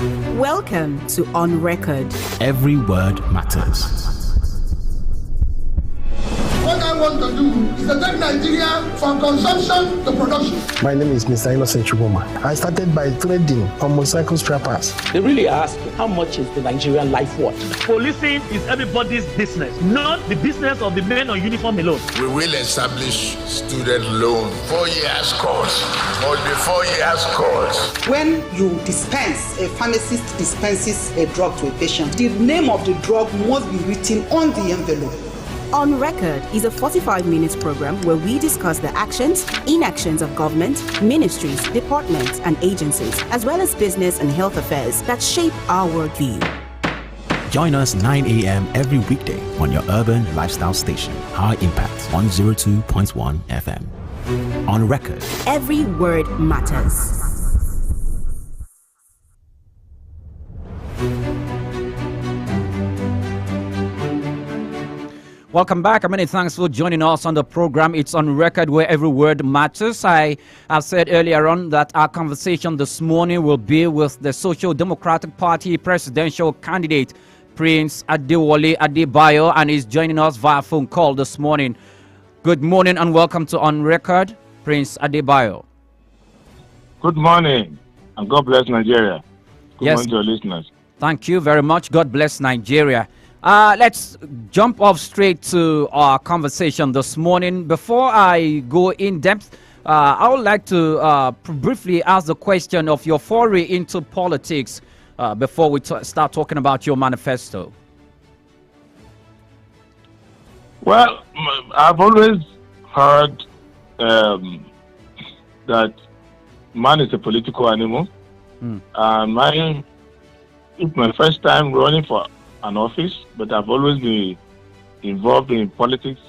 Welcome to On Record. Every word matters. What I want to do is to take Nigeria from consumption to production. My name is Mr. Innocent Chuboma. I started by trading on motorcycle scrappers. They really ask, how much is the Nigerian life worth? Policing is everybody's business, not the business of the men on uniform alone. We will establish student loan 4 years course or the 4 years course. When you dispense, a pharmacist dispenses a drug to a patient, the name of the drug must be written on the envelope. On Record is a 45-minute program where we discuss the actions, inactions of government, ministries, departments, and agencies, as well as business and health affairs that shape our worldview. Join us 9 a.m. every weekday on your urban lifestyle station, High Impact 102.1 FM. On Record. Every word matters. Welcome back. Many thanks for joining us on the program. It's On Record, where every word matters. I have said earlier on that our conversation this morning will be with the Social Democratic Party presidential candidate, Prince ADEBAYO, and he's joining us via phone call this morning. Good morning and welcome to On Record, Prince ADEBAYO. Good morning, and God bless Nigeria. Good yes. morning to your listeners. Thank you very much. God bless Nigeria. Let's jump off straight to our conversation this morning. Before I go in depth, I would like to briefly ask the question of your foray into politics before we start talking about your manifesto. Well, I've always heard that man is a political animal. And it's my first time running for an office, but I've always been involved in politics,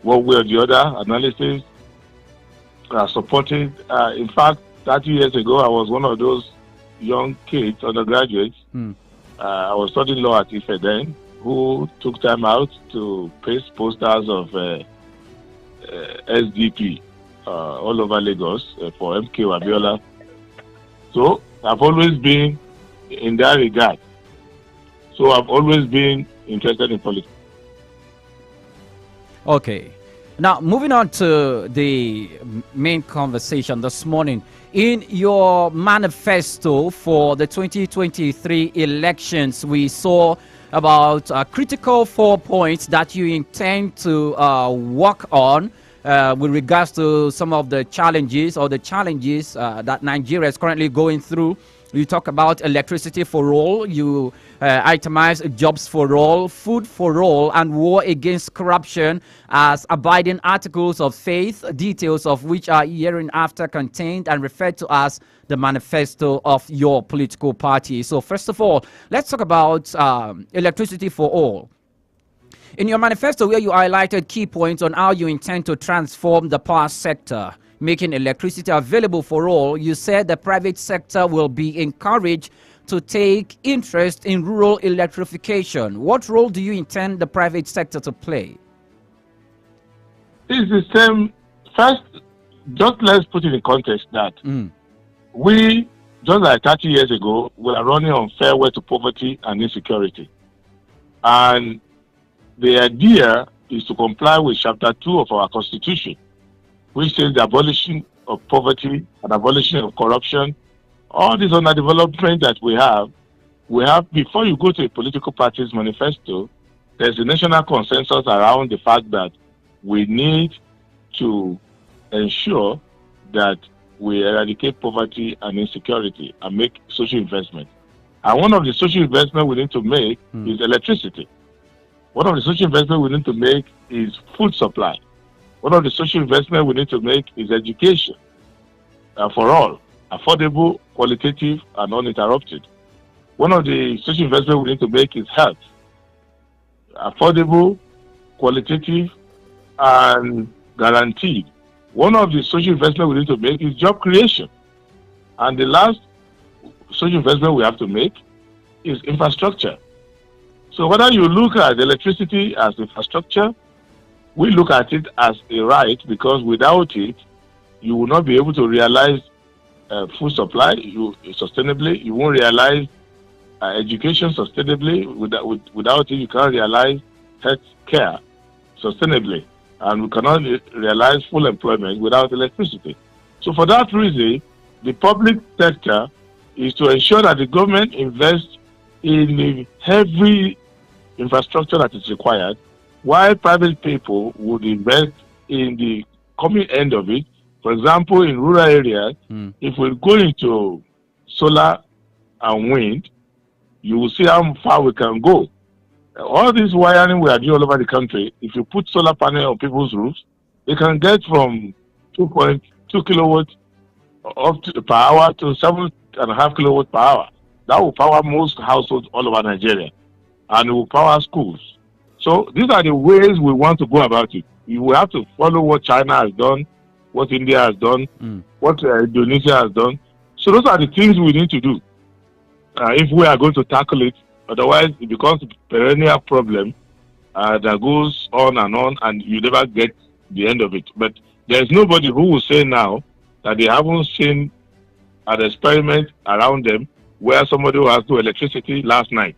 one way or the other, analysis, supported. In fact, 30 years ago, I was one of those young kids, undergraduates. I was studying law at IFE then, who took time out to paste posters of SDP all over Lagos for MK Abiola. So I've always been in that regard. So I've always been interested in politics. Okay. Now, moving on to the main conversation this morning. In your manifesto for the 2023 elections, we saw about critical 4 points that you intend to work on with regards to some of the challenges that Nigeria is currently going through. You talk about electricity for all, you itemize jobs for all, food for all, and war against corruption as abiding articles of faith, details of which are hereinafter contained and referred to as the manifesto of your political party. So first of all, let's talk about electricity for all. In your manifesto, where you highlighted key points on how you intend to transform the power sector, making electricity available for all, you said the private sector will be encouraged to take interest in rural electrification. What role do you intend the private sector to play? It's the same. First, just let's put it in context that we, just like 30 years ago, we are running on fair way to poverty and insecurity. And the idea is to comply with Chapter 2 of our Constitution, which says the abolition of poverty and abolition of corruption. All these underdevelopment that we have, before you go to a political party's manifesto, there's a national consensus around the fact that we need to ensure that we eradicate poverty and insecurity and make social investment. And one of the social investment we need to make is electricity. One of the social investment we need to make is food supply. One of the social investment we need to make is education for all, affordable, qualitative, and uninterrupted. One of the social investment we need to make is health, affordable, qualitative, and guaranteed. One of the social investment we need to make is job creation. And the last social investment we have to make is infrastructure. So whether you look at electricity as infrastructure, we look at it as a right, because without it, you will not be able to realize food supply sustainably. You won't realize education sustainably. Without it, you can't realize health care sustainably. And we cannot realize full employment without electricity. So for that reason, the public sector is to ensure that the government invests in the heavy infrastructure that is required, while private people would invest in the coming end of it. For example, in rural areas, if we go into solar and wind, you will see how far we can go. All this wiring we are doing all over the country, if you put solar panel on people's roofs, they can get from 2.2 kilowatts per hour to 7.5 kilowatts per hour. That will power most households all over Nigeria, and it will power schools. So these are the ways we want to go about it. You will have to follow what China has done, what India has done, what Indonesia has done. So those are the things we need to do if we are going to tackle it. Otherwise, it becomes a perennial problem that goes on, and you never get the end of it. But there's nobody who will say now that they haven't seen an experiment around them where somebody has no electricity last night.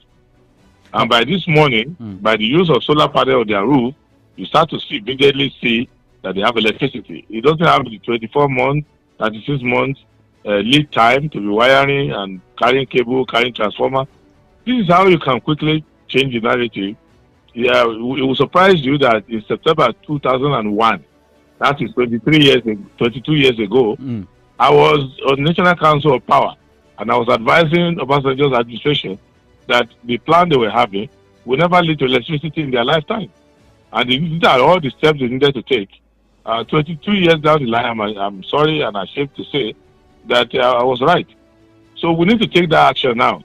And by this morning, by the use of solar panel on their roof, you start to immediately see that they have electricity. It doesn't have the 24 months, 36 months lead time to be wiring and carrying cable, carrying transformer. This is how you can quickly change the narrative. Yeah, it will surprise you that in September 2001, that is 22 years ago, I was on National Council of Power, and I was advising Obasanjo's administration that the plan they were having would never lead to electricity in their lifetime. And these are all the steps they needed to take. 22 years down the line, I'm sorry and ashamed to say that I was right. So we need to take that action now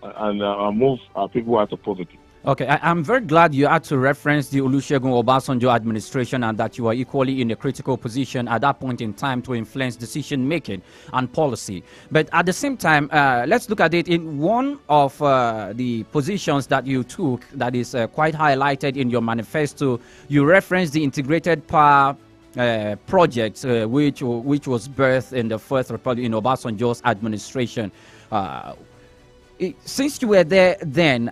and move our people out of poverty. Okay, I'm very glad you had to reference the Olusegun Obasanjo administration and that you are equally in a critical position at that point in time to influence decision making and policy. But at the same time, let's look at it in one of the positions that you took that is quite highlighted in your manifesto. You referenced the integrated power project, which was birthed in the First Republic in Obasanjo's administration. Since you were there then,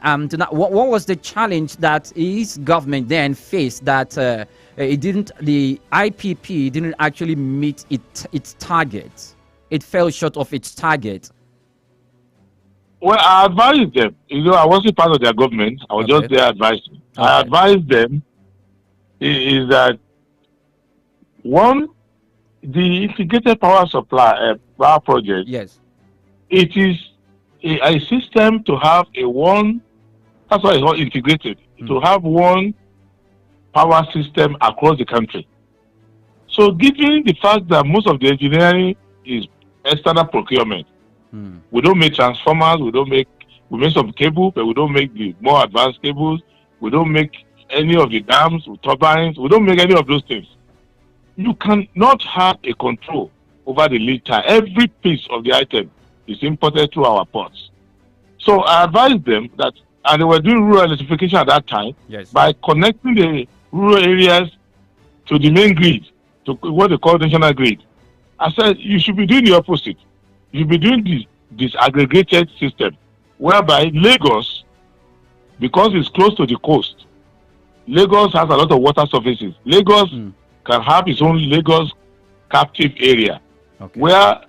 what was the challenge that his government then faced that the IPP didn't actually meet its target? It fell short of its target. Well, I advised them. I wasn't part of their government. I was just there advising. Okay. I advised them is that one, the integrated power supply power project. Yes, it is a system to have that's why it's not integrated, to have one power system across the country. So given the fact that most of the engineering is external procurement, we don't make transformers, we make some cable, but we don't make the more advanced cables, we don't make any of the dams, turbines, we don't make any of those things. You cannot have a control over the lead time. Every piece of the item is imported through our ports. So I advised them that, and they were doing rural electrification at that time, by connecting the rural areas to the main grid, to what they call national grid. I said, you should be doing the opposite. You should be doing this aggregated system, whereby Lagos, because it's close to the coast, Lagos has a lot of water surfaces. Lagos can have its own Lagos captive area, where,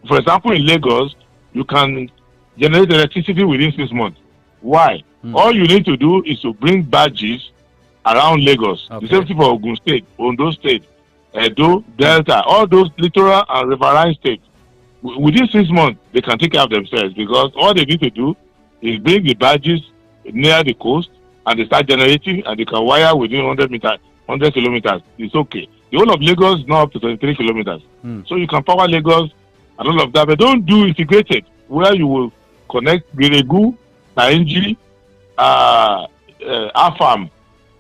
for example, in Lagos, you can generate electricity within 6 months. Why? All you need to do is to bring barges around Lagos. The same thing for Ogun State, Ondo State, Edo, Delta, all those littoral and riverine states. Within 6 months, they can take care of themselves, because all they need to do is bring the barges near the coast and they start generating, and they can wire within 100 kilometers. It's okay. The whole of Lagos is now up to 23 kilometers. So you can power Lagos and all of that, but don't do integrated, where you will connect Biregu, Tainji, Afam,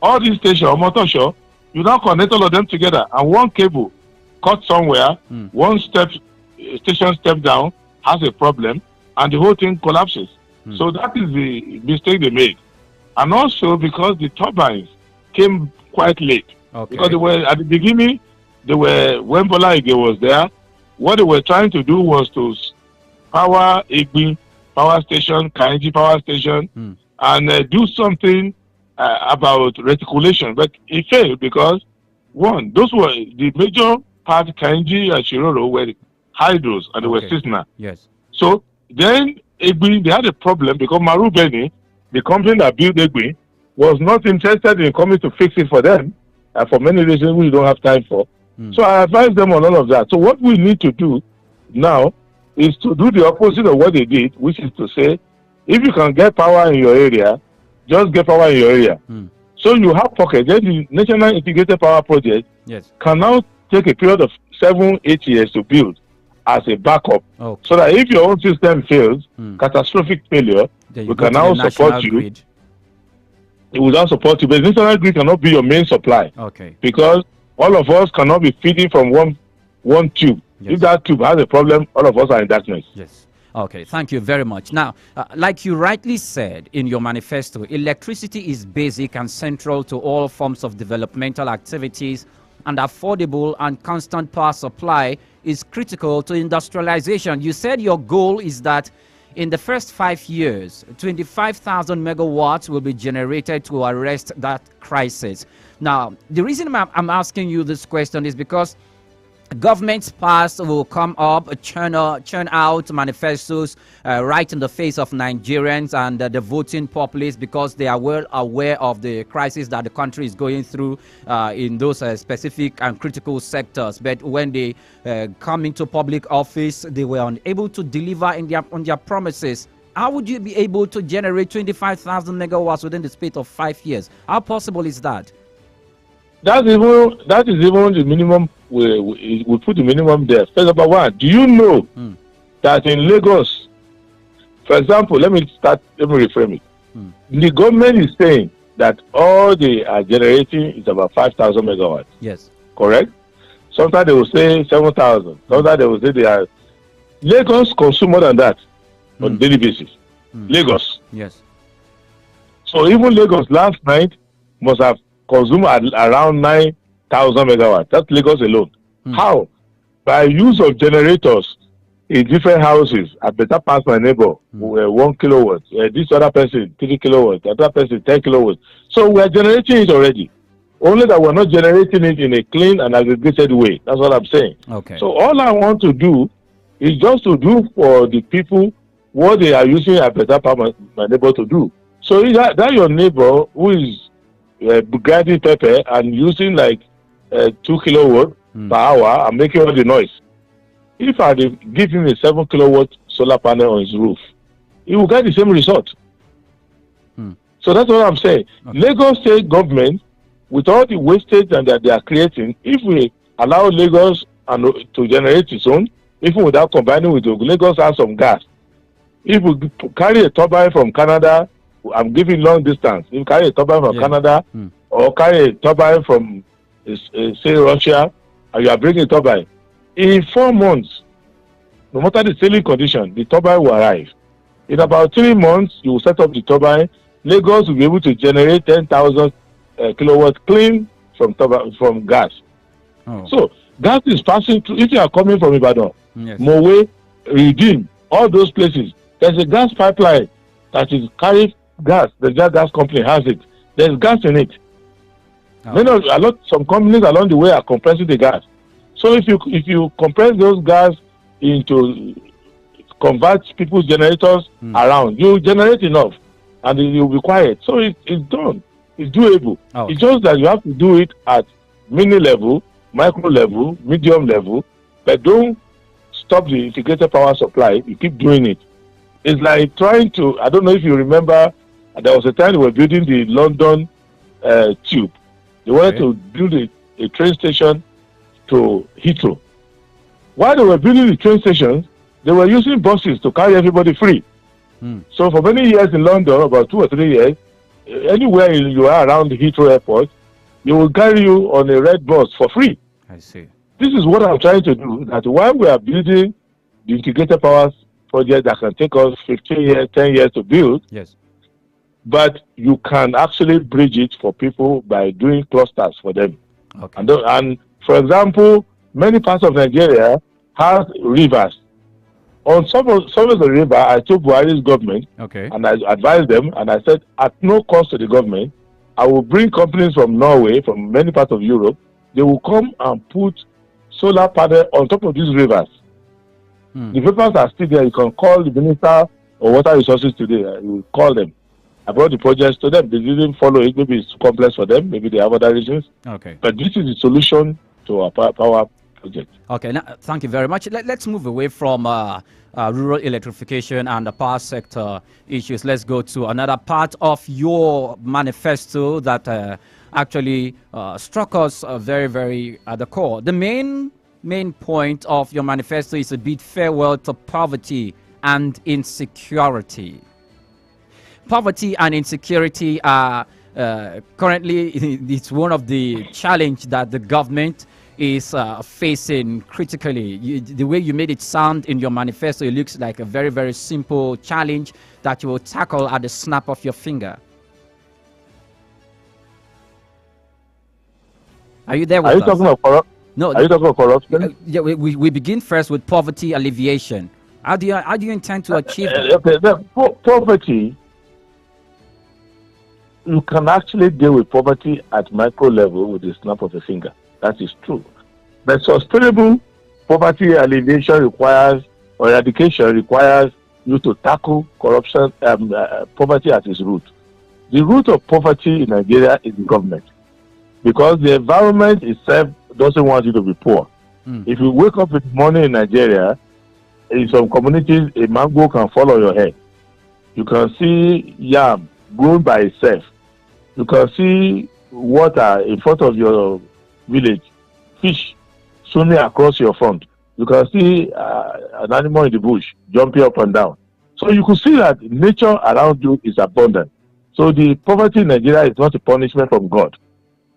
all these stations, Motosho. You now connect all of them together, and one cable cut somewhere, one station step down has a problem, and the whole thing collapses. So that is the mistake they made. And also because the turbines came quite late. Because they were, at the beginning, when Bola Ige was there, what they were trying to do was to power Igbi power station, Kainji power station, and do something about reticulation. But it failed because, one, those were the major part, Kainji and Shiroro, were hydros and they were seasonal. Yes. So then Egbe, they had a problem because Marubeni, the company that built Egbe, was not interested in coming to fix it for them, and for many reasons we don't have time for. So I advised them on all of that. So what we need to do now is to do the opposite of what they did, which is to say, if you can get power in your area, just get power in your area. So you have pocket. Then the National Integrated Power Project can now take a period of 7-8 years to build as a backup, so that if your own system fails, catastrophic failure, we can now support you. Grid. It will now support you, but the national grid cannot be your main supply. Because all of us cannot be feeding from one tube. If that tube has a problem, all of us are in darkness. Yes. Okay, thank you very much. Now, like you rightly said in your manifesto, electricity is basic and central to all forms of developmental activities, and affordable and constant power supply is critical to industrialization. You said your goal is that in the first 5 years, 25,000 megawatts will be generated to arrest that crisis. Now, the reason I'm asking you this question is because governments past will come up, churn out manifestos right in the face of Nigerians and the voting populace, because they are well aware of the crisis that the country is going through in those specific and critical sectors. But when they come into public office, they were unable to deliver on their promises. How would you be able to generate 25,000 megawatts within the space of 5 years? How possible is that? That is even the minimum. We put the minimum there. First of all, do you know that in Lagos, for example, let me reframe it. The government is saying that all they are generating is about 5,000 megawatts. Yes. Correct? Sometimes they will say 7,000. Sometimes they will say they are. Lagos consume more than that on a daily basis. Lagos. Yes. So even Lagos last night must have consumed around 9,000 megawatts. That's Lagos alone. How? By use of generators in different houses. I better pass my neighbor 1 kilowatt. This other person 3 kilowatts. Other person 10 kilowatts. So we are generating it already. Only that we're not generating it in a clean and aggregated way. That's what I'm saying. Okay. So all I want to do is just to do for the people what they are using I better pass my neighbor to do. So is that your neighbor who is garden pepper and using like 2 kilowatt per hour and making all the noise. If I give him a 7 kilowatt solar panel on his roof, he will get the same result. So that's what I'm saying. Okay. Lagos state government, with all the wastage that they are creating, if we allow Lagos to generate its own, even without combining with Lagos has some gas. If we carry a turbine from Canada, I'm giving long distance. If you carry a turbine from Canada or carry a turbine from, say, Russia, and you are bringing a turbine, in 4 months, no matter the sailing condition, the turbine will arrive. In about 3 months, you will set up the turbine. Lagos will be able to generate 10,000 kilowatts clean from gas. So gas is passing through. If you are coming from Ibadan, Mowe, Redeem, all those places, there's a gas pipeline that is carrying gas. The gas company has it. There's gas in it. Some companies along the way are compressing the gas. So if you compress those gas into convert people's generators around, you generate enough and you'll be quiet. So it's done. It's doable. It's just that you have to do it at mini level, micro level, medium level, but don't stop the integrated power supply. You keep doing it. It's like trying to, I don't know if you remember, there was a time they were building the London tube. They wanted to build a train station to Heathrow. While they were building the train stations, they were using buses to carry everybody free. So for many years in London, about 2 or 3 years, anywhere you are around the Heathrow airport, they will carry you on a red bus for free. I see. This is what I'm trying to do, that while we are building the integrated power project that can take us 15 years, 10 years to build, but you can actually bridge it for people by doing clusters for them. And for example, many parts of Nigeria have rivers. On some of the river, I told Buhari's government, and I advised them, and I said, at no cost to the government, I will bring companies from Norway, from many parts of Europe. They will come and put solar panel on top of these rivers. The papers are still there. You can call the Minister of Water Resources today. You will call them. I brought the projects to them. They didn't follow it. Maybe it's too complex for them. Maybe they have other reasons. But this is the solution to our power project. Okay, now, thank you very much. Let's move away from rural electrification and the power sector issues. Let's go to another part of your manifesto that actually struck us very, very at the core. The main point of your manifesto is a bid farewell to poverty and insecurity. Poverty and insecurity are currently it's one of the challenges that the government is facing critically. The way you made it sound in your manifesto, it looks like a very, very simple challenge that you will tackle at the snap of your finger. Are you there with us? Are you talking about No. Are you talking about corruption? Yeah, we begin first with poverty alleviation. How do you intend to achieve that? Okay, poverty, you can actually deal with poverty at micro level with the snap of a finger. That is true. But sustainable poverty alleviation requires, or eradication requires you to tackle corruption, poverty at its root. The root of poverty in Nigeria is the government, because the environment itself doesn't want you to be poor. If you wake up in the morning in Nigeria, in some communities, a mango can fall on your head. You can see yam grown by itself. You can see water in front of your village, fish swimming across your front. You can see an animal in the bush jumping up and down. So you can see that nature around you is abundant. So the poverty in Nigeria is not a punishment from God,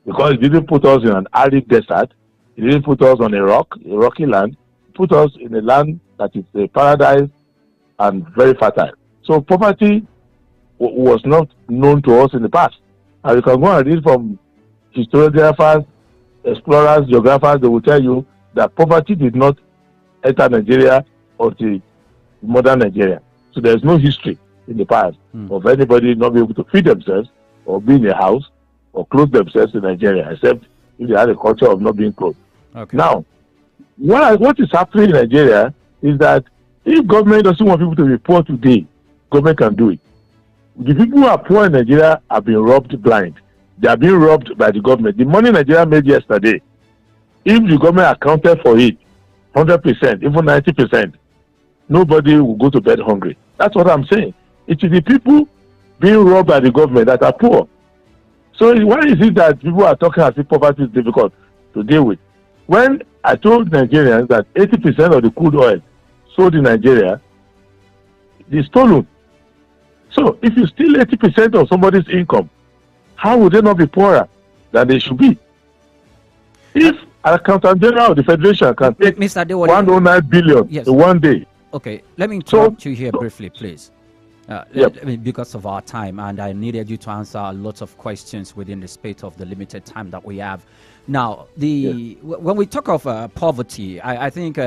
because He didn't put us in an arid desert. He didn't put us on a rocky land. He put us in a land that is a paradise and very fertile. So poverty was not known to us in the past. And you can go and read from historiographers, explorers, geographers. They will tell you that poverty did not enter Nigeria until modern Nigeria. So there is no history in the past of anybody not being able to feed themselves or be in a house or clothe themselves in Nigeria, except if they had a culture of not being clothed. Now, what is happening in Nigeria is that if government doesn't want people to be poor today, government can do it. The people who are poor in Nigeria are being robbed blind. They are being robbed by the government. The money Nigeria made yesterday, if the government accounted for it 100%, even 90%, nobody will go to bed hungry. That's what I'm saying. It is the people being robbed by the government that are poor. So why is it that people are talking as if poverty is difficult to deal with? When I told Nigerians that 80% of the crude oil sold in Nigeria is stolen. So if you steal 80% of somebody's income, how would they not be poorer than they should be? If an accountant general of the federation can take Mr. ADEWOLE, 109 billion in one day. Okay, let me interrupt you here briefly, please. Because of our time, and I needed you to answer a lot of questions within the space of the limited time that we have. Now, when we talk of poverty, I think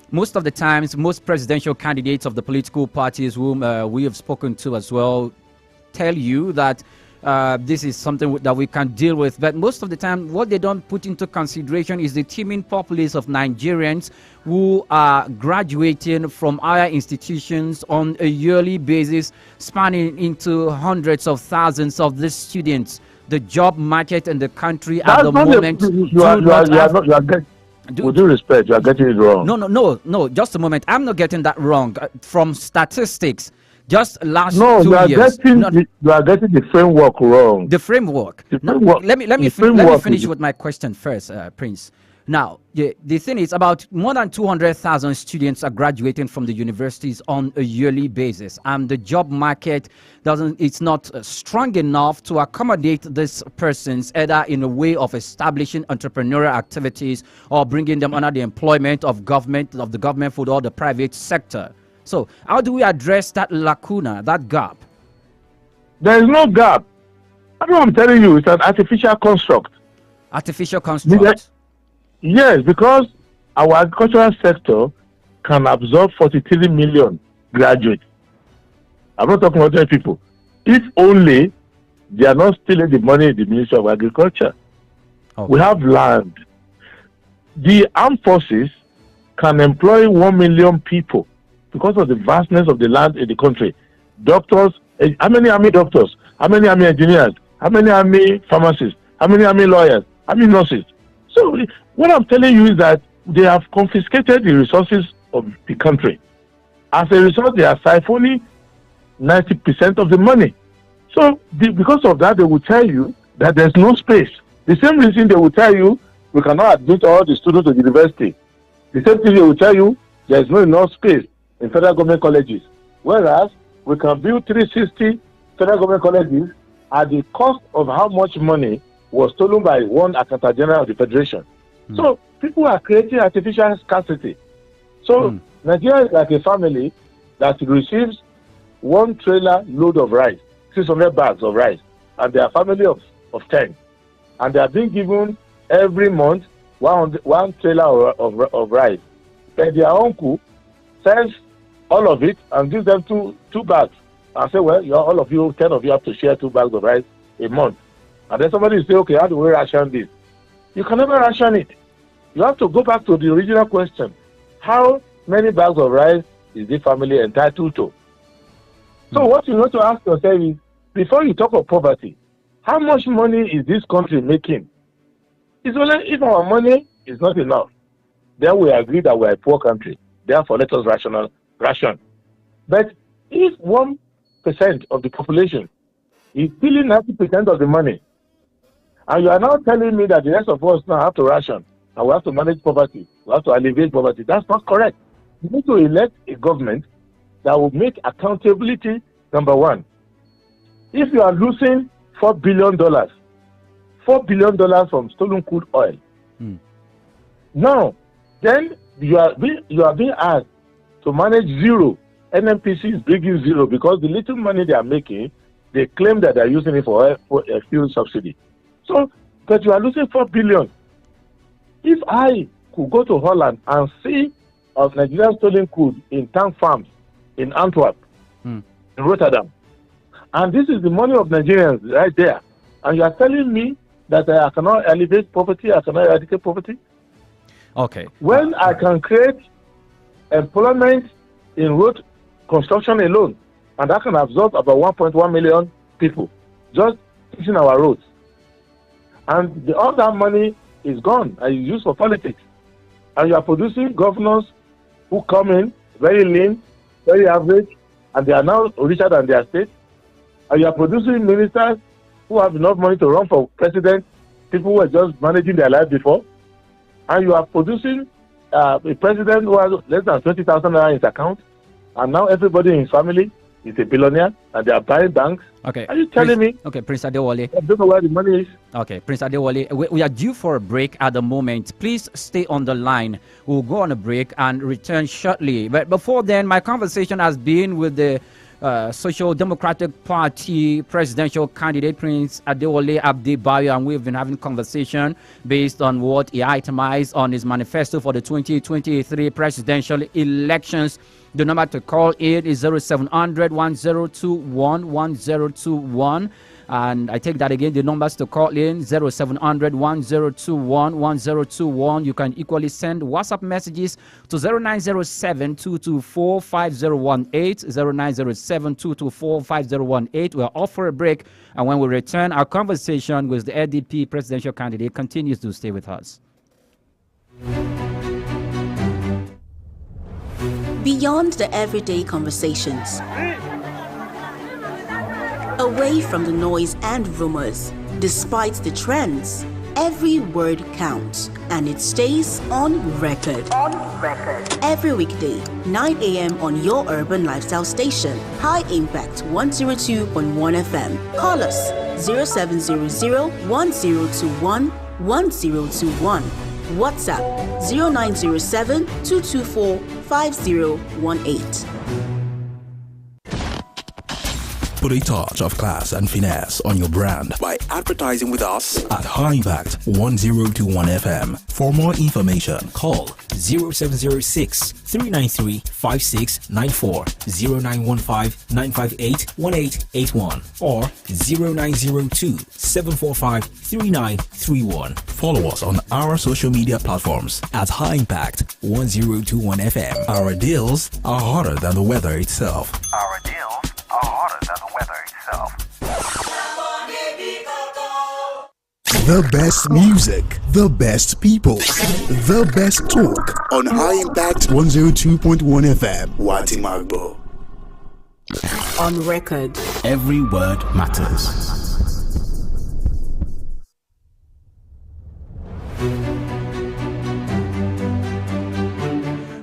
most of the times, most presidential candidates of the political parties whom we have spoken to as well tell you that this is something that we can deal with. But most of the time, what they don't put into consideration is the teeming populace of Nigerians who are graduating from higher institutions on a yearly basis, spanning into hundreds of thousands of these students. The job market in the country at the moment. With due respect, you are getting it wrong. No. Just a moment. I'm not getting that wrong. From statistics, just last 2 years. You are getting the framework wrong. The framework. Let me finish with my question first, Prince. Now, the thing is, about more than 200,000 students are graduating from the universities on a yearly basis, and the job market it's not strong enough to accommodate these persons, either in a way of establishing entrepreneurial activities or bringing them under the employment of the government food or the private sector. So, how do we address that lacuna, that gap? There is no gap. That's what I'm telling you. It's an artificial construct. Artificial construct. Yes, because our agricultural sector can absorb 43 million graduates. I'm not talking about 10 people. If only they are not stealing the money in the Ministry of Agriculture. Okay. We have land. The armed forces can employ 1 million people because of the vastness of the land in the country. Doctors, how many army doctors? How many army engineers? How many army pharmacists? How many army lawyers? How many nurses? So what I'm telling you is that they have confiscated the resources of the country. As a result, they are siphoning 90% of the money. So because of that, they will tell you that there's no space. The same reason they will tell you we cannot admit all the students to the university. The same thing they will tell you there's not enough space in federal government colleges. Whereas we can build 360 federal government colleges at the cost of how much money was stolen by one Accountant General of the Federation. So people are creating artificial scarcity. So Nigeria is like a family that receives one trailer load of rice, 600 bags of rice, and they are a family of 10. And they are being given every month one trailer of rice. Then their uncle sells all of it and gives them two bags. And say, well, all of you, 10 of you have to share 2 bags of rice a month. And then somebody will say, okay, how do we ration this? You can never ration it. You have to go back to the original question. How many bags of rice is this family entitled to? So what you need to ask yourself is, before you talk of poverty, how much money is this country making? It's only if our money is not enough, then we agree that we are a poor country. Therefore, let us ration. But if 1% of the population is stealing 90% of the money, and you are now telling me that the rest of us now have to ration, and we have to manage poverty, we have to alleviate poverty, that's not correct. You need to elect a government that will make accountability number one. If you are losing $4 billion from stolen crude oil, now then you are being asked to manage zero. NNPC is bringing zero because the little money they are making, they claim that they are using it for a fuel subsidy. So, but you are losing $4 billion. If I could go to Holland and see of Nigerian stolen crude in tank farms in Antwerp, in Rotterdam, and this is the money of Nigerians right there, and you are telling me that I cannot alleviate poverty, I cannot eradicate poverty? Okay. When I can create employment in road construction alone, and that can absorb about 1.1 million people just fixing our roads, and all that money is gone and is used for politics, and you are producing governors who come in very lean, very average, and they are now richer than their state, and you are producing ministers who have enough money to run for president, people who are just managing their life before, and you are producing a president who has less than 20,000 naira in his account, and now everybody in his family is a billionaire, and they are buying banks. Okay. Are you telling me? Okay, Prince Adewole. I don't know where the money is. Okay, Prince Adewole, we are due for a break at the moment. Please stay on the line. We'll go on a break and return shortly. But before then, my conversation has been with the Social Democratic Party presidential candidate Prince ADEWOLE ADEBAYO, and we've been having conversation based on what he itemized on his manifesto for the 2023 presidential elections. The number to call in is 0700 1021 1021. And I take that again, the numbers to call in 0700 1021 1021. You can equally send WhatsApp messages to 0907 224 5018, 0907 224 5018. We're off for a break, and when we return, our conversation with the SDP presidential candidate continues. To stay with us. Beyond the everyday conversations, away from the noise and rumors, despite the trends, every word counts, and it stays on record. Every weekday, 9 a.m. on your urban lifestyle station, High Impact 102.1 FM. Call us 0700 1021 1021. WhatsApp 0907 224 5018. Put a touch of class and finesse on your brand by advertising with us at High Impact 1021 FM. For more information, call 0706 393 5694, 0915 958 1881, or 0902 745 3931. Follow us on our social media platforms at High Impact 1021 FM. Our deals are hotter than the weather itself. Our deals are hotter than the weather itself. The best music, the best people, the best talk on High Impact 102.1 FM. Watimagbo. On record. Every word matters.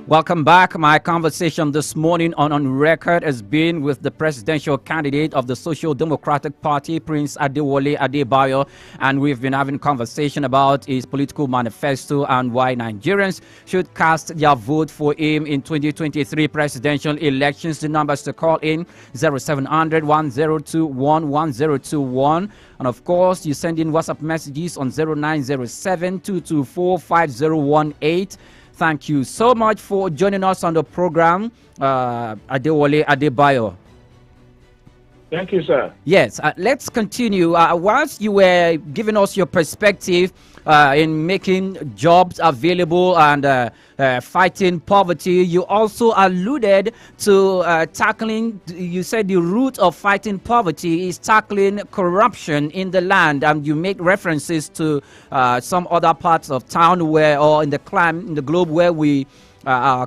Welcome back. My conversation this morning on record has been with the presidential candidate of the Social Democratic Party, Prince ADEBAYO, and we've been having conversation about his political manifesto and why Nigerians should cast their vote for him in 2023 presidential elections. The numbers to call in 0700 1021 1021. And of course, you send in WhatsApp messages on 0907 224 5018. Thank you so much for joining us on the program, ADEBAYO. Thank you, sir. Yes, let's continue. Whilst you were giving us your perspective in making jobs available and fighting poverty, you also alluded to tackling, you said the root of fighting poverty is tackling corruption in the land, and you make references to some other parts of town where, or in the globe where we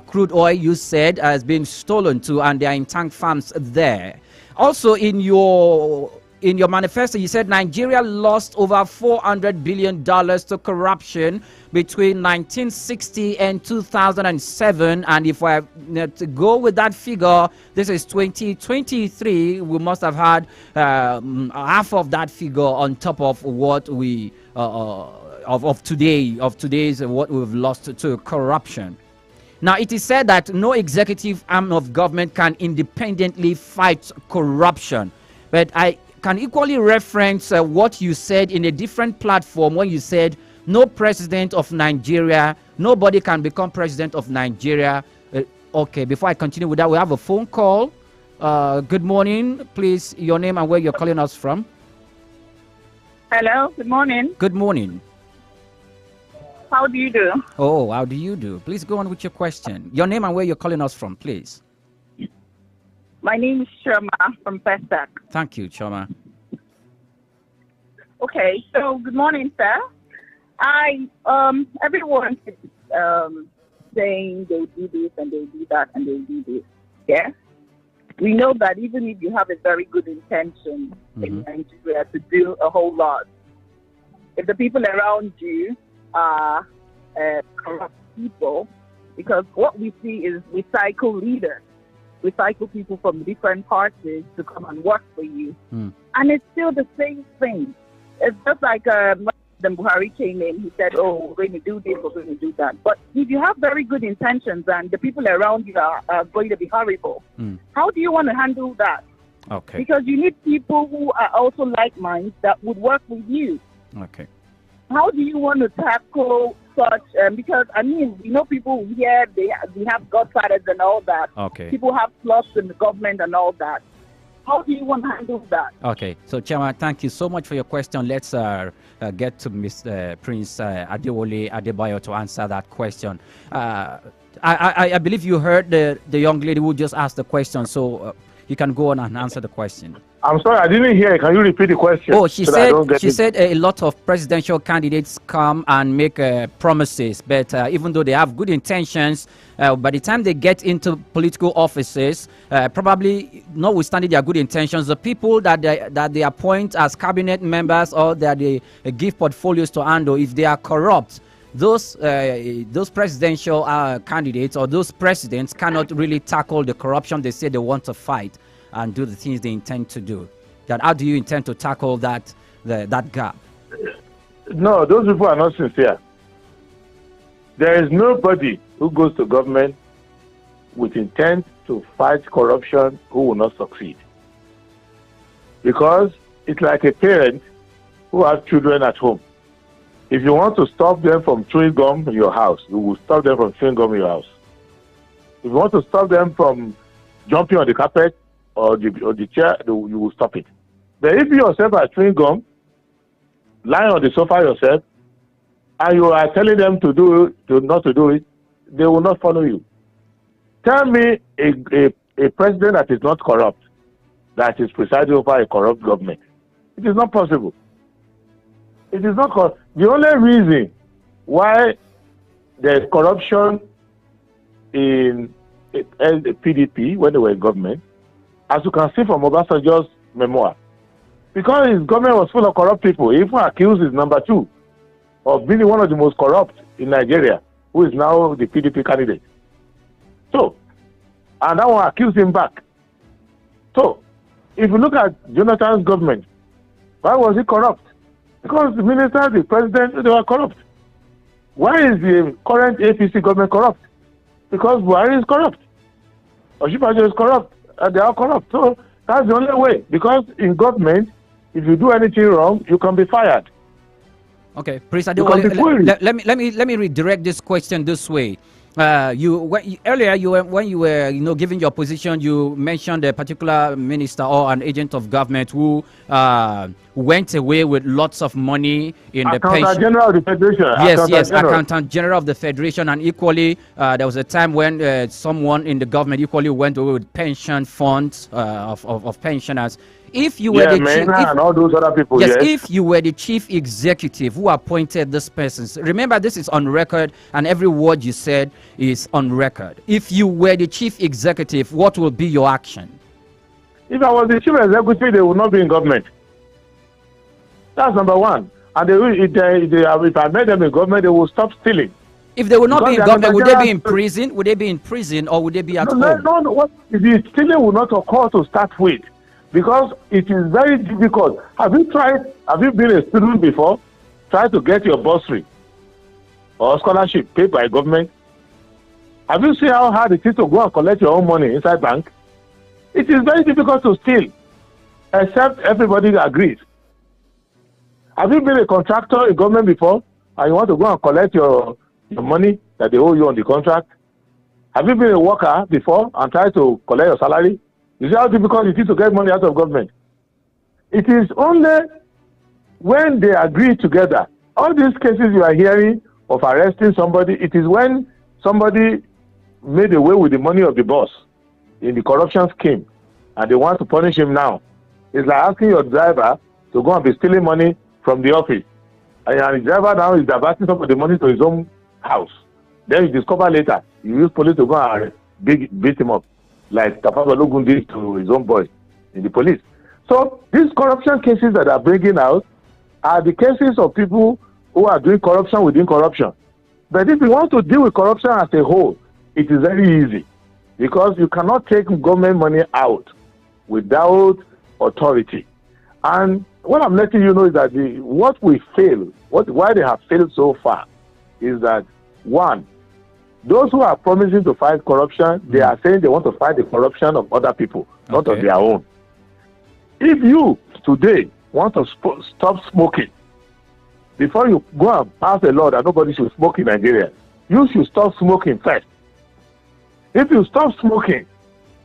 crude oil, you said, has been stolen to, and there are in tank farms there. Also, in your manifesto, you said Nigeria lost over $400 billion to corruption between 1960 and 2007. And if I to go with that figure, this is 2023. We must have had half of that figure on top of what we of today's what we've lost to corruption. Now, it is said that no executive arm of government can independently fight corruption. But I can equally reference what you said in a different platform when you said no president of Nigeria, nobody can become president of Nigeria. Okay, before I continue with that, we have a phone call. Good morning. Please, your name and where you're calling us from. Hello, good morning. Good morning. How do you do? Oh, how do you do? Please go on with your question. Your name and where you're calling us from, please. My name is Shoma from Pestac. Thank you, Shoma. Okay, so good morning, sir. Everyone is saying they do this and they do that and they do this. Yeah? We know that even if you have a very good intention in Nigeria to do a whole lot, if the people around you are corrupt people, because what we see is we cycle leaders, we cycle people from different parties to come and work for you, and it's still the same thing. It's just like when Buhari came in, he said, "Oh, we're going to do this, we're going to do that." But if you have very good intentions and the people around you are going to be horrible, how do you want to handle that? Okay. Because you need people who are also like minds that would work with you. Okay. How do you want to tackle such? Because I mean, you know, people here we have godfathers and all that. Okay. People have plots in the government and all that. How do you want to handle that? Okay. So, Chairman, thank you so much for your question. Let's get to Mr. Prince ADEBAYO to answer that question. I believe you heard the young lady who just asked the question, so you can go on and answer the question. I'm sorry, I didn't hear. Can you repeat the question? Oh, she said a lot of presidential candidates come and make promises, but even though they have good intentions, by the time they get into political offices, probably notwithstanding their good intentions, the people that they appoint as cabinet members or that they give portfolios to handle, if they are corrupt, those presidential candidates or those presidents cannot really tackle the corruption they say they want to fight and do the things they intend to do. That how do you intend to tackle that gap? No, those people are not sincere. There is nobody who goes to government with intent to fight corruption who will not succeed. Because it's like a parent who has children at home. If you want to stop them from chewing gum in your house, you will stop them from chewing gum in your house. If you want to stop them from jumping on the carpet or the chair, you will stop it. But if you yourself are chewing gum, lying on the sofa yourself, and you are telling them not to do it, they will not follow you. Tell me a president that is not corrupt, that is presiding over a corrupt government. It is not possible. It is not corrupt. The only reason why there is corruption in the PDP when they were in government, as you can see from Obasanjo's memoir, because his government was full of corrupt people. He even accused his number 2 of being one of the most corrupt in Nigeria, who is now the PDP candidate. So, and that one accused him back. So, if you look at Jonathan's government, why was he corrupt? Because the minister, the president, they were corrupt. Why is the current APC government corrupt? Because Buhari is corrupt. Oshibajo is corrupt. And they are corrupt. So, that's the only way. Because in government, if you do anything wrong, you can be fired. Okay, Prince ADEWOLE, let me redirect this question this way. When you were giving your position, you mentioned a particular minister or an agent of government who went away with lots of money in the pension. Accountant General of the Federation. Yes, Accountant General of the Federation, and equally there was a time when someone in the government equally went away with pension funds of pensioners. If you were the chief, and all those other people, yes, if you were the chief executive who appointed this person, remember this is on record, and every word you said is on record. If you were the chief executive, what will be your action? If I was the chief executive, they would not be in government. That's number one. And if I made them in government, they will stop stealing. If they would not be in government, would they be in prison? Would they be in prison, or would they be at home? No. What if the stealing will not occur to start with? Because it is very difficult. Have you been a student before? Try to get your bursary or scholarship paid by government. Have you seen how hard it is to go and collect your own money inside bank? It is very difficult to steal, except everybody agrees. Have you been a contractor in government before and you want to go and collect your money that they owe you on the contract? Have you been a worker before and try to collect your salary? You see how difficult it is to get money out of government? It is only when they agree together. All these cases you are hearing of arresting somebody, it is when somebody made away with the money of the boss in the corruption scheme and they want to punish him now. It's like asking your driver to go and be stealing money from the office. And the driver now is diverting some of the money to his own house. Then you discover later, you use police to go and beat him up, like Tafawa Balogun did to his own boy in the police. So these corruption cases that are breaking out are the cases of people who are doing corruption within corruption. But if you want to deal with corruption as a whole, it is very easy because you cannot take government money out without authority. And what I'm letting you know is that why they have failed so far is that, one, those who are promising to fight corruption, they are saying they want to fight the corruption of other people, not of their own. If you today want to stop smoking, before you go and pass a law that nobody should smoke in Nigeria, you should stop smoking first. If you stop smoking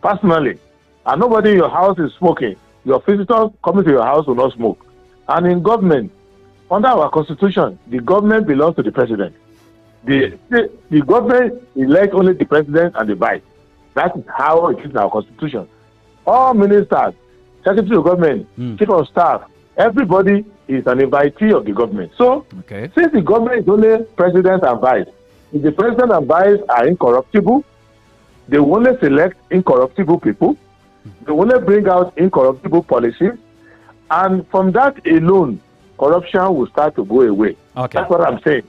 personally, and nobody in your house is smoking, your visitors coming to your house will not smoke. And in government, under our constitution, the government belongs to the president. The government elects only the president and the vice. That is how it is in our constitution. All ministers, secretary of government, chief of staff, everybody is an invitee of the government. So, since the government is only president and vice, if the president and vice are incorruptible, they will only select incorruptible people. They will only bring out incorruptible policies. And from that alone, corruption will start to go away. That's what I'm saying.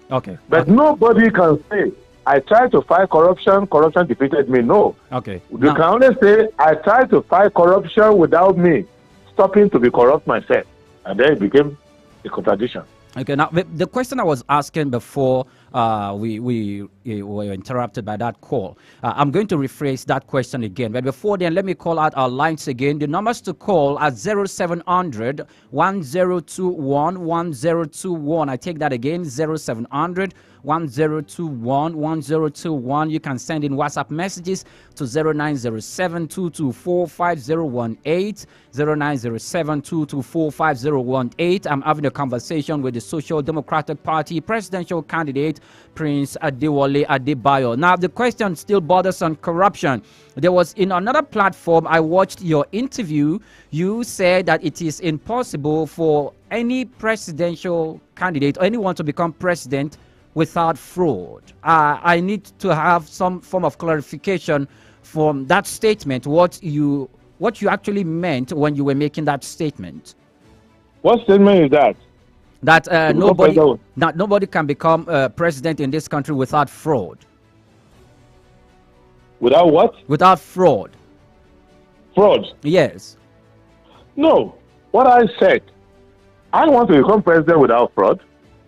But nobody can say, I tried to fight corruption, corruption defeated me. No. You can only say, I tried to fight corruption without me stopping to be corrupt myself. And then it became a contradiction. Now the question I was asking before we were interrupted by that call. I'm going to rephrase that question again. But before then, let me call out our lines again. The numbers to call are 0700 1021 1021. I take that again, 0700 1021 1021. You can send in WhatsApp messages to 0907 224 5018, 0907 224 5018. I'm having a conversation with the Social Democratic Party presidential candidate Prince ADEBAYO. Now, the question still borders on corruption. There was in another platform, I watched your interview. You said that it is impossible for any presidential candidate or anyone to become president without fraud. I need to have some form of clarification from that statement, what you actually meant when you were making that statement. What statement is that? That nobody can become president in this country without fraud. Without what? Without fraud. Fraud? Yes. No. What I said, I want to become president without fraud.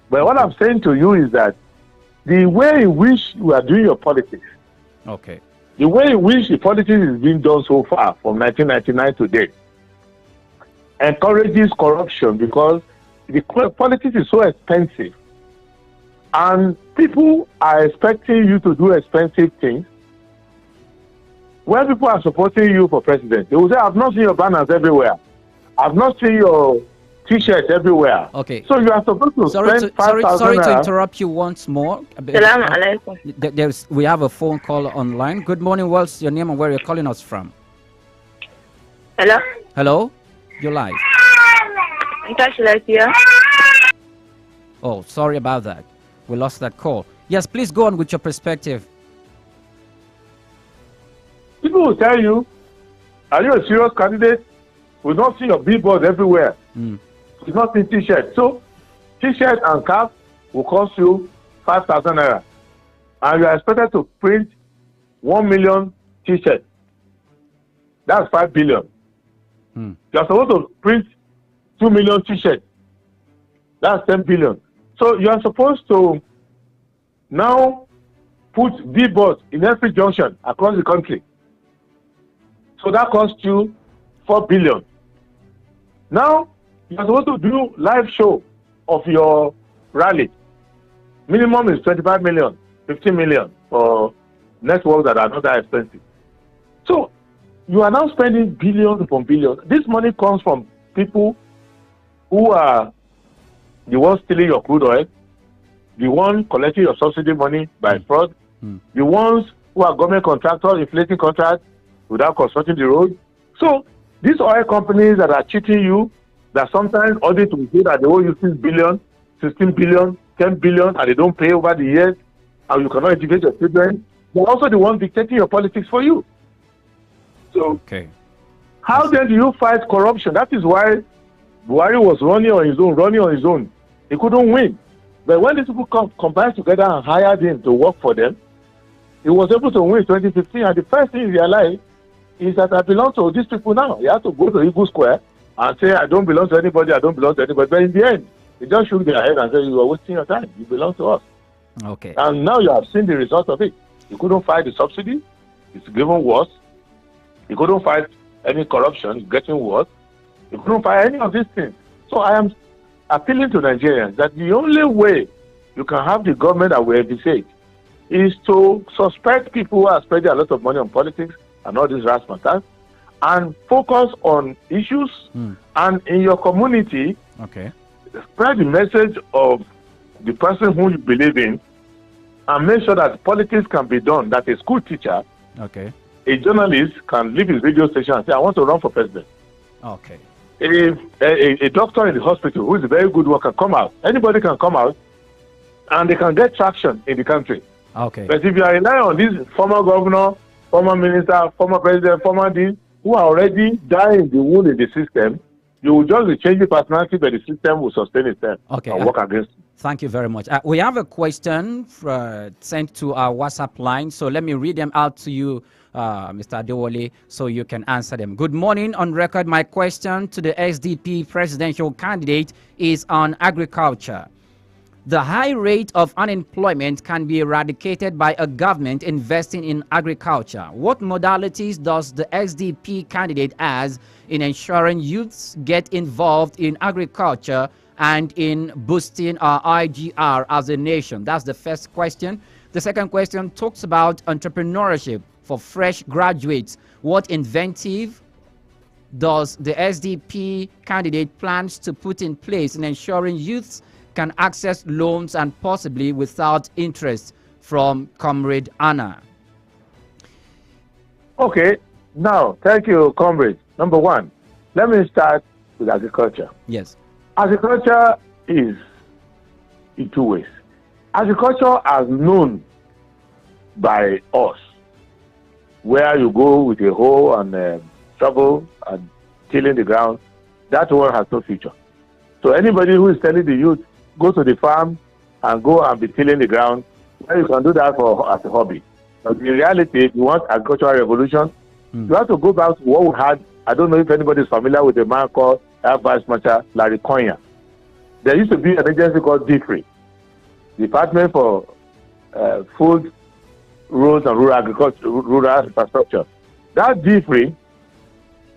But what I'm saying to you is that the way in which you are doing your politics, okay, the way in which the politics is being done so far from 1999 to date, encourages corruption because the politics is so expensive. And people are expecting you to do expensive things. When people are supporting you for president, they will say, I've not seen your banners everywhere. I've not seen your T-shirts everywhere. Okay. So you are supposed to spend 5,000 Sorry to interrupt you once more. Assalamu alaikum. We have a phone call online. Good morning. What's your name and where you're calling us from? Hello? Hello? You're live. Oh, sorry about that. We lost that call. Yes, please go on with your perspective. People will tell you, are you a serious candidate? We'll not see your billboard everywhere. It's not in T-shirt. So, T-shirt and cap will cost you 5,000 naira. And you are expected to print 1 million T-shirts. That's 5 billion. You are supposed to print 2 million T-shirts. That's 10 billion. So, you are supposed to now put billboards in every junction across the country. So, that costs you 4 billion. Now, you are supposed to do live show of your rally. Minimum is 25 million, 15 million for networks that are not that expensive. So you are now spending billions upon billions. This money comes from people who are the ones stealing your crude oil, the ones collecting your subsidy money by fraud, the ones who are government contractors inflating contracts without constructing the road. So these oil companies that are cheating you, that sometimes audit will say that they owe you 6 billion, 16 billion, 10 billion, and they don't pay over the years, and you cannot educate your children. They're also the ones dictating your politics for you. So, how then do you fight corruption? That is why Buhari was running on his own. He couldn't win. But when these people combined together and hired him to work for them, he was able to win 2015. And the first thing he realized is that I belong to these people now. He had to go to Eagle Square and say, I don't belong to anybody, I don't belong to anybody. But in the end, they just shook their head and said, you are wasting your time. You belong to us. Okay. And now you have seen the result of it. You couldn't fight the subsidy. It's given worse. You couldn't fight any corruption. It's getting worse. You couldn't fight any of these things. So I am appealing to Nigerians that the only way you can have the government that will envisage is to suspect people who are spending a lot of money on politics and all these razzmatazz, and focus on issues, and in your community, spread the message of the person who you believe in, and make sure that politics can be done, that a school teacher, a journalist can leave his radio station and say, I want to run for president. A doctor in the hospital who is a very good worker come out. Anybody can come out, and they can get traction in the country. But if you are relying on this former governor, former minister, former president, former dean, who are already dying the wound in the system, you will just be changing personality, but the system will sustain itself and work against it. Thank you very much. We have a question sent to our WhatsApp line, so let me read them out to you, Mr. ADEWOLE, so you can answer them. Good morning. On record, my question to the SDP presidential candidate is on agriculture. The high rate of unemployment can be eradicated by a government investing in agriculture. What modalities does the SDP candidate has in ensuring youths get involved in agriculture and in boosting our IGR as a nation? That's the first question. The second question talks about entrepreneurship for fresh graduates. What inventive does the SDP candidate plans to put in place in ensuring youths can access loans and possibly without interest from Comrade Anna? Okay, now, thank you, Comrade. Number one, let me start with agriculture. Yes. Agriculture is in two ways. Agriculture as known by us, where you go with a hoe and shovel and tilling the ground, that one has no future. So anybody who is telling the youth, go to the farm and go and be tilling the ground, well, you can do that as a hobby. But in reality, if you want agricultural revolution, you have to go back to what we had. I don't know if anybody is familiar with a man called Air Vice Marshal Larry Konya. There used to be an agency called DFRI, Department for Food, Roads and Rural Agriculture, Rural Infrastructure. That DFRI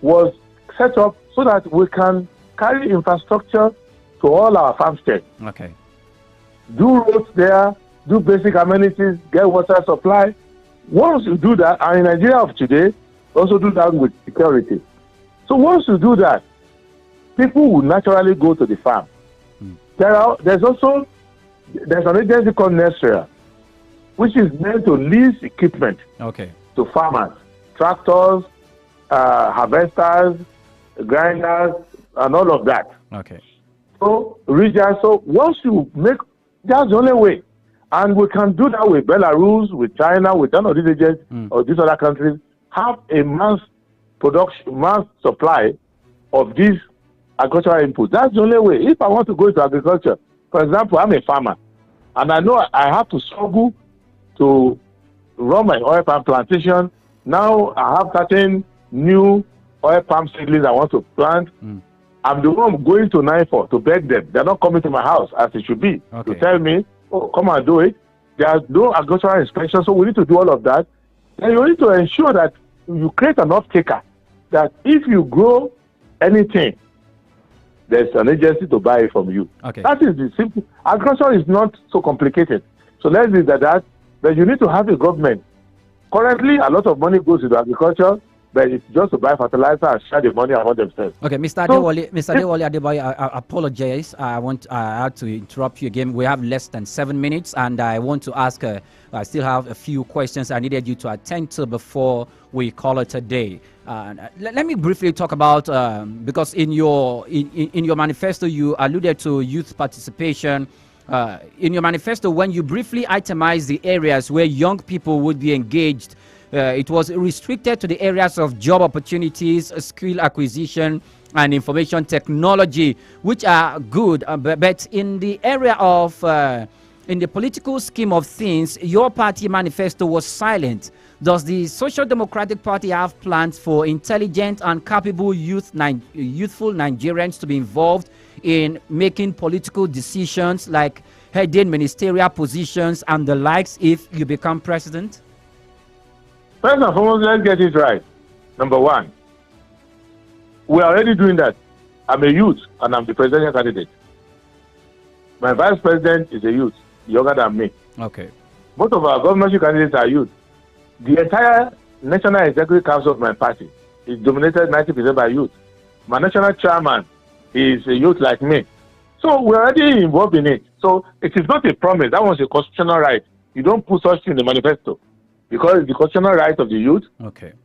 was set up so that we can carry infrastructure to all our farmsteads. Okay. Do roads there, do basic amenities, get water supply. Once you do that, and in Nigeria of today, also do that with security. So once you do that, people will naturally go to the farm. There's an agency called Nursery, which is meant to lease equipment to farmers, tractors, harvesters, grinders, and all of that. Okay. So, once you make, that's the only way. And we can do that with Belarus, with China, with none of these agents or these other countries, have a mass production, mass supply of these agricultural inputs. That's the only way. If I want to go into agriculture, for example, I'm a farmer, and I know I have to struggle to run my oil palm plantation. Now I have certain new oil palm seedlings I want to plant. I'm the one going to NIFO to beg them. They're not coming to my house as it should be to tell me, oh, come and do it. There's no agricultural inspection, so we need to do all of that. And you need to ensure that you create an off-taker, that if you grow anything, there's an agency to buy it from you. Okay. That is the simple. Agriculture is not so complicated. So let's do that. But you need to have a government. Currently, a lot of money goes into agriculture, but it's just to buy fertilizer and share the money among themselves. Okay, Mr. Adewole Adebayo, I apologize. I had to interrupt you again. We have less than 7 minutes, and I want to ask. I still have a few questions I needed you to attend to before we call it a day. Let me briefly talk about because in your manifesto you alluded to youth participation. In your manifesto, when you briefly itemized the areas where young people would be engaged, it was restricted to the areas of job opportunities, skill acquisition, and information technology, which are good. But in the area of, in the political scheme of things, your party manifesto was silent. Does the Social Democratic Party have plans for intelligent and capable youthful Nigerians to be involved in making political decisions like heading ministerial positions and the likes if you become president? First and foremost, let's get it right. Number one, we are already doing that. I'm a youth and I'm the presidential candidate. My vice president is a youth, younger than me. Okay. Most of our governorship candidates are youth. The entire National Executive Council of my party is dominated 90% by youth. My national chairman is a youth like me. So we're already involved in it. So it is not a promise. That was a constitutional right. You don't put such in the manifesto. Because it's the constitutional right of the youth,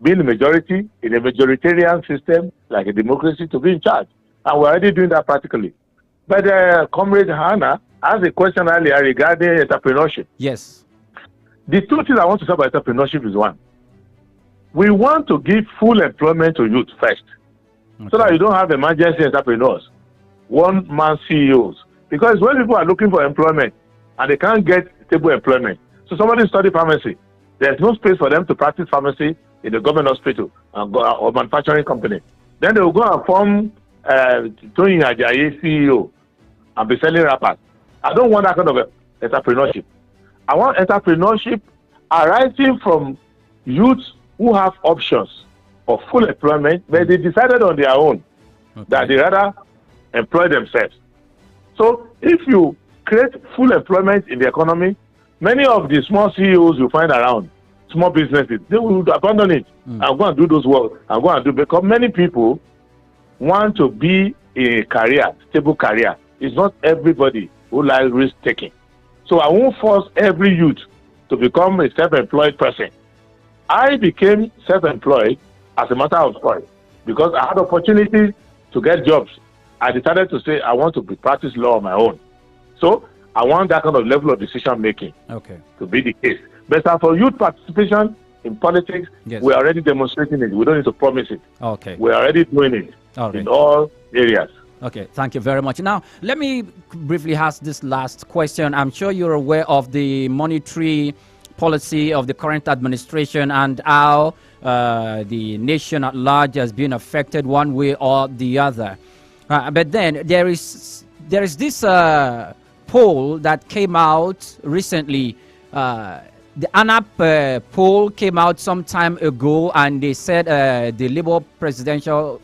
being the majority in a majoritarian system, like a democracy, to be in charge. And we're already doing that practically. But Comrade Hannah asked a question earlier regarding entrepreneurship. Yes. The two things I want to say about entrepreneurship is one. We want to give full employment to youth first. So that you don't have emergency entrepreneurs, one-man CEOs. Because when people are looking for employment and they can't get stable employment, so somebody study pharmacy, there's no space for them to practice pharmacy in the government hospital or manufacturing company. Then they will go and form Tony Ajayi CEO and be selling wrappers. I don't want that kind of entrepreneurship. I want entrepreneurship arising from youths who have options of full employment, but they decided on their own that they rather employ themselves. So if you create full employment in the economy, many of the small CEOs you find around, small businesses, they will abandon it and go and do those work and go and do, because many people want to be in a career, stable career. It's not everybody who likes risk taking. So I won't force every youth to become a self-employed person. I became self-employed as a matter of choice because I had opportunities to get jobs. I decided to say I want to practice law on my own. So I want that kind of level of decision making to be the case. But as for youth participation in politics, we're already demonstrating it. We don't need to promise it. We're already doing it in all areas. Okay, thank you very much. Now, let me briefly ask this last question. I'm sure you're aware of the monetary policy of the current administration and how the nation at large has been affected one way or the other. But then there is this poll that came out recently. The ANAP poll came out some time ago, and they said the Labour presidential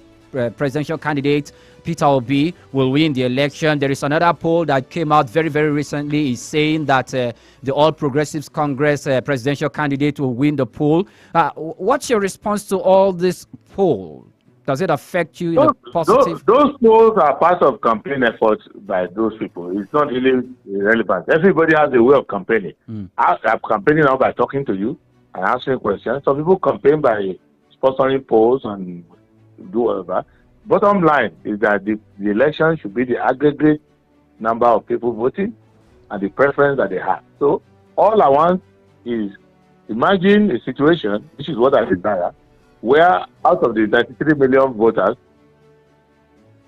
candidate Peter Obi will win the election. There is another poll that came out very, very recently is saying that the All Progressives Congress presidential candidate will win the poll. What's your response to all this poll? Does it affect you in a positive? Those polls are part of campaign efforts by those people. It's not really irrelevant. Everybody has a way of campaigning. I'm campaigning now by talking to you and answering questions. Some people campaign by sponsoring polls and do whatever. Bottom line is that the election should be the aggregate number of people voting and the preference that they have. So all I want is imagine a situation, which is what I desire, where out of the 93 million voters,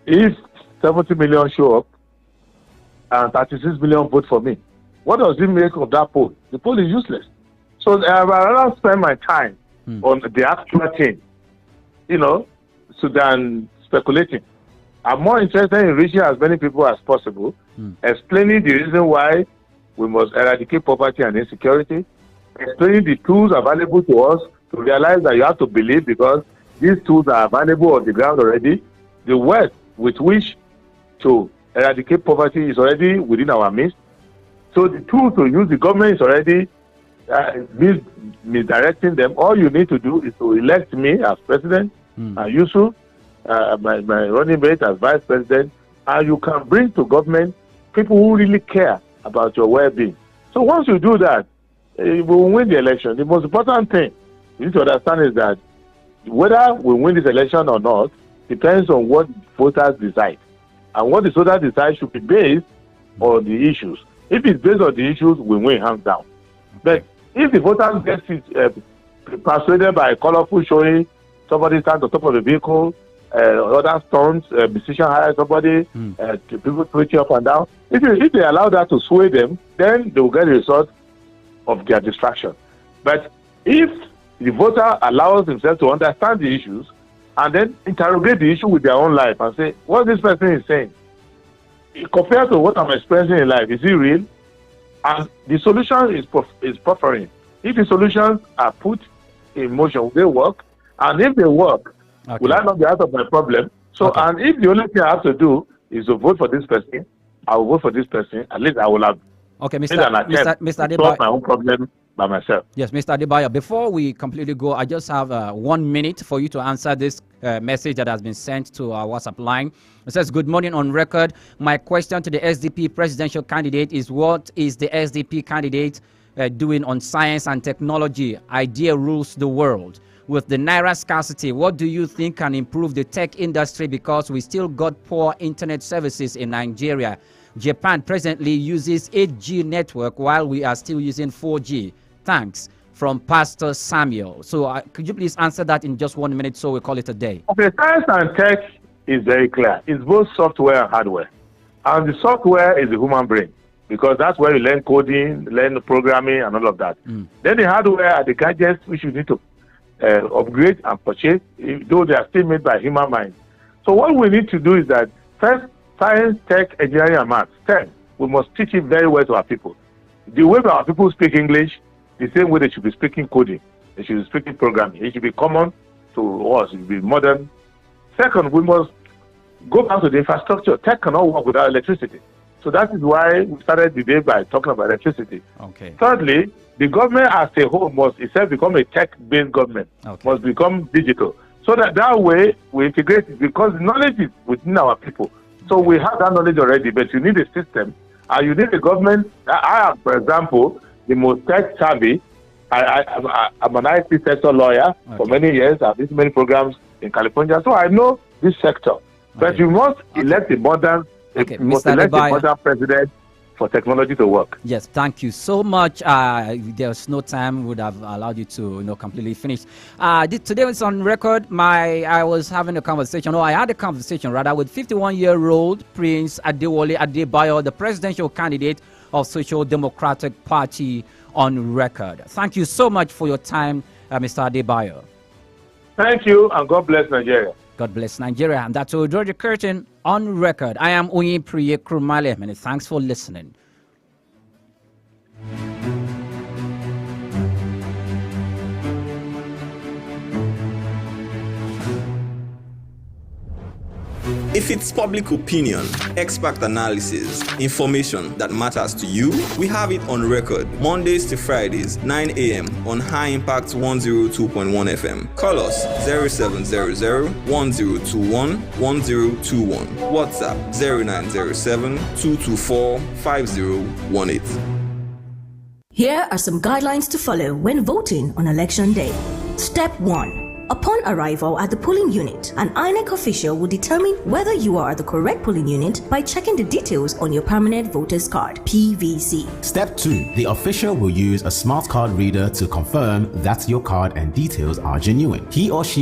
if 70 million show up and 36 million vote for me, what does it make of that poll? The poll is useless. So I would rather spend my time on the actual thing, than speculating. I'm more interested in reaching as many people as possible, explaining the reason why we must eradicate poverty and insecurity, explaining the tools available to us to realize that you have to believe because these tools are available on the ground already. The wealth with which to eradicate poverty is already within our midst. So the tool to use the government is already misdirecting them. All you need to do is to elect me as president and Yusuf, my running mate as vice president, and you can bring to government people who really care about your well-being. So once you do that, we will win the election. The most important thing you need to understand is that whether we win this election or not depends on what voters decide. And what the voters decide should be based on the issues. If it's based on the issues, we win hands down. But if the voters get persuaded by colorful showing, somebody stands on top of the vehicle, other stunts, musician hire somebody, people switch up and down. If they allow that to sway them, then they will get the result of their distraction. But if the voter allows himself to understand the issues and then interrogate the issue with their own life and say, what this person is saying, compared to what I'm experiencing in life, is it real? And the solution is proffering. If the solutions are put in motion, they work. And if they work, will I not be out of my problem? So, and if the only thing I have to do is to vote for this person, I will vote for this person. At least I will have Mr. Adebayo, solve my own problem by myself. Yes, Mr. Adebayo, before we completely go, I just have 1 minute for you to answer this message that has been sent to our WhatsApp line. It says, good morning on record. My question to the SDP presidential candidate is, what is the SDP candidate doing on science and technology? Idea rules the world. With the Naira scarcity, what do you think can improve the tech industry, because we still got poor internet services in Nigeria? Japan presently uses 8G network while we are still using 4G. Thanks. From Pastor Samuel. So could you please answer that in just 1 minute so we call it a day? Okay, science and tech is very clear. It's both software and hardware. And the software is the human brain, because that's where you learn coding, learn programming and all of that. Then the hardware are the gadgets which you need to upgrade and purchase, though they are still made by human minds. So what we need to do is that first, science, tech, engineering, and maths, 10. we must teach it very well to our people. The way our people speak English, the same way they should be speaking coding, they should be speaking programming. It should be common to us, it should be modern. Second, we must go back to the infrastructure. Tech cannot work without electricity. So that is why we started the day by talking about electricity. Okay. Thirdly, the government as a whole must itself become a tech-based government, must become digital. So that way we integrate it, because knowledge is within our people. So we have that knowledge already, but you need a system and you need a government. I am, for example, the most tech savvy. I'm an IT sector lawyer for many years. I've been to many programs in California, so I know this sector. But you must elect a modern, president for technology to work. Yes, thank you so much. There's no time would have allowed you to completely finish. Today was on record. I was having a conversation, I had a conversation rather with 51-year-old Prince ADEBAYO, the presidential candidate of Social Democratic Party, on record. Thank you so much for your time, Mr. ADEBAYO. Thank you, and God bless Nigeria. God bless Nigeria. And that's all, George Curtin on record. I am Oyin Priye Krumale. Many thanks for listening. If it's public opinion, expert analysis, information that matters to you, we have it on record. Mondays to Fridays, 9 a.m. on High Impact 102.1 FM. Call us 0700-1021-1021. WhatsApp 0907-224-5018. Here are some guidelines to follow when voting on election day. Step 1. Upon arrival at the polling unit, an INEC official will determine whether you are at the correct polling unit by checking the details on your permanent voter's card, PVC. Step 2. The official will use a smart card reader to confirm that your card and details are genuine. He or she